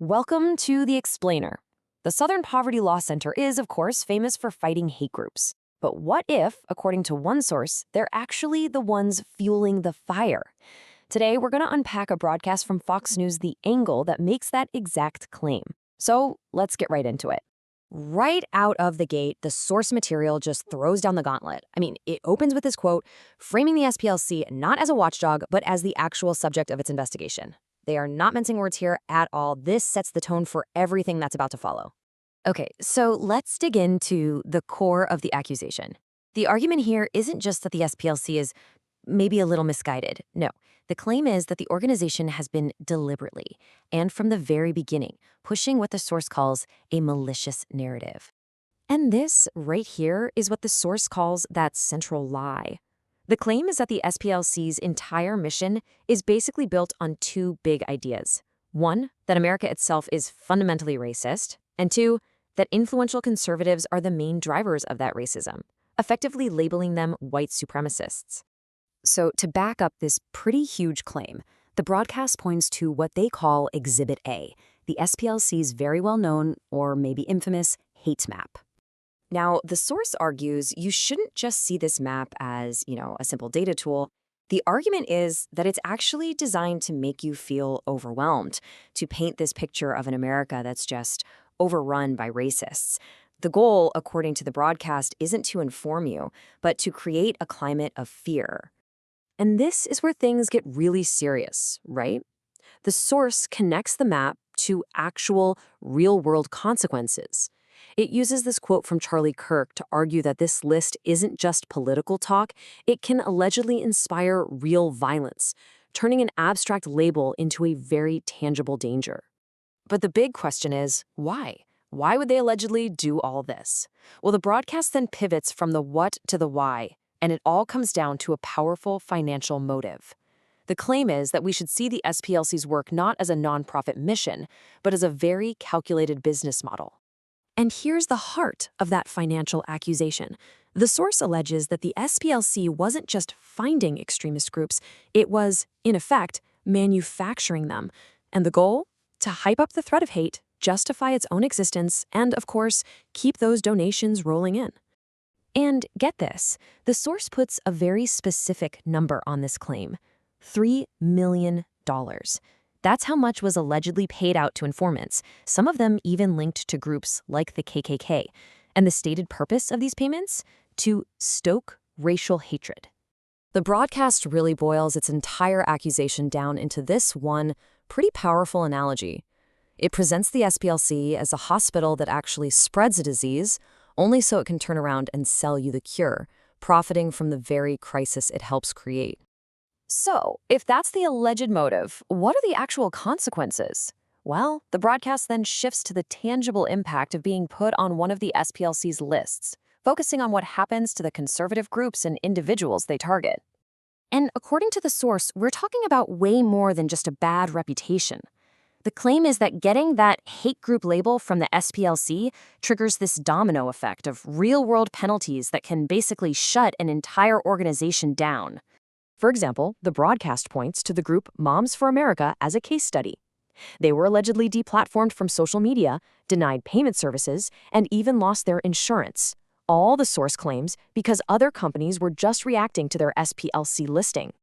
Welcome to The Explainer. The Southern Poverty Law Center is, of course, famous for fighting hate groups. But what if, according to one source, they're actually the ones fueling the fire? Today, we're going to unpack a broadcast from Fox News' The Angle that makes that exact claim. So let's get right into it. Right out of the gate, the source material just throws down the gauntlet. It opens with this quote, framing the SPLC not as a watchdog, but as the actual subject of its investigation. They are not mincing words here at all. This sets the tone for everything that's about to follow. Okay, so let's dig into the core of the accusation. The argument here isn't just that the SPLC is maybe a little misguided. No, the claim is that the organization has been deliberately, and from the very beginning, pushing what the source calls a malicious narrative. And this right here is what the source calls that central lie. The claim is that the SPLC's entire mission is basically built on two big ideas. One, that America itself is fundamentally racist, and two, that influential conservatives are the main drivers of that racism, effectively labeling them white supremacists. So to back up this pretty huge claim, the broadcast points to what they call Exhibit A, the SPLC's very well-known, or maybe infamous, hate map. Now, the source argues you shouldn't just see this map as, a simple data tool. The argument is that it's actually designed to make you feel overwhelmed, to paint this picture of an America that's just overrun by racists. The goal, according to the broadcast, isn't to inform you, but to create a climate of fear. And this is where things get really serious, right? The source connects the map to actual, real-world consequences. It uses this quote from Charlie Kirk to argue that this list isn't just political talk, it can allegedly inspire real violence, turning an abstract label into a very tangible danger. But the big question is, why? Why would they allegedly do all this? Well, the broadcast then pivots from the what to the why, and it all comes down to a powerful financial motive. The claim is that we should see the SPLC's work not as a nonprofit mission, but as a very calculated business model. And here's the heart of that financial accusation. The source alleges that the SPLC wasn't just finding extremist groups, it was, in effect, manufacturing them. And the goal? To hype up the threat of hate, justify its own existence, and, of course, keep those donations rolling in. And get this, the source puts a very specific number on this claim, $3 million. That's how much was allegedly paid out to informants, some of them even linked to groups like the KKK. And the stated purpose of these payments? To stoke racial hatred. The broadcast really boils its entire accusation down into this one pretty powerful analogy. It presents the SPLC as a hospital that actually spreads a disease, only so it can turn around and sell you the cure, profiting from the very crisis it helps create. So, if that's the alleged motive, what are the actual consequences? Well, the broadcast then shifts to the tangible impact of being put on one of the SPLC's lists, focusing on what happens to the conservative groups and individuals they target. And according to the source, we're talking about way more than just a bad reputation. The claim is that getting that hate group label from the SPLC triggers this domino effect of real-world penalties that can basically shut an entire organization down. For example, the broadcast points to the group Moms for America as a case study. They were allegedly deplatformed from social media, denied payment services, and even lost their insurance. All the source claims because other companies were just reacting to their SPLC listing.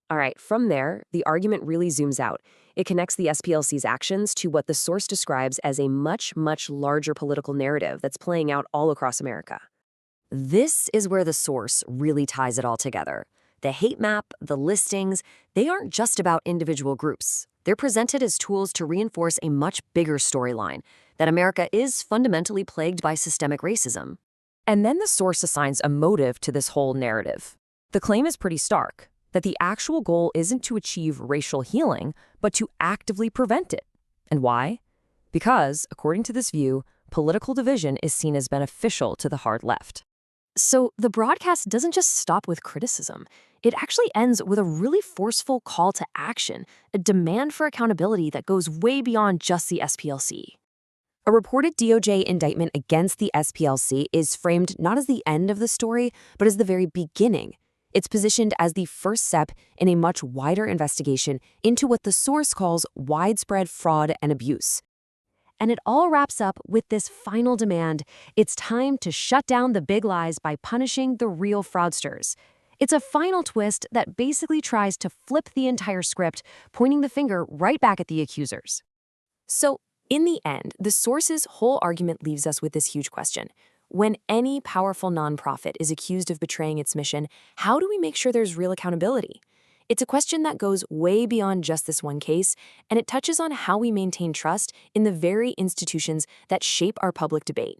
All right, from there, the argument really zooms out. It connects the SPLC's actions to what the source describes as a much, much larger political narrative that's playing out all across America. This is where the source really ties it all together. The hate map, the listings, they aren't just about individual groups. They're presented as tools to reinforce a much bigger storyline, that America is fundamentally plagued by systemic racism. And then the source assigns a motive to this whole narrative. The claim is pretty stark, that the actual goal isn't to achieve racial healing, but to actively prevent it. And why? Because, according to this view, political division is seen as beneficial to the hard left. So the broadcast doesn't just stop with criticism. It actually ends with a really forceful call to action, a demand for accountability that goes way beyond just the SPLC. A reported DOJ indictment against the SPLC is framed not as the end of the story, but as the very beginning. It's positioned as the first step in a much wider investigation into what the source calls widespread fraud and abuse, And it all wraps up with this final demand. It's time to shut down the big lies by punishing the real fraudsters. It's a final twist that basically tries to flip the entire script, pointing the finger right back at the accusers. So, in the end, the source's whole argument leaves us with this huge question. When any powerful nonprofit is accused of betraying its mission, how do we make sure there's real accountability? It's a question that goes way beyond just this one case, and it touches on how we maintain trust in the very institutions that shape our public debate.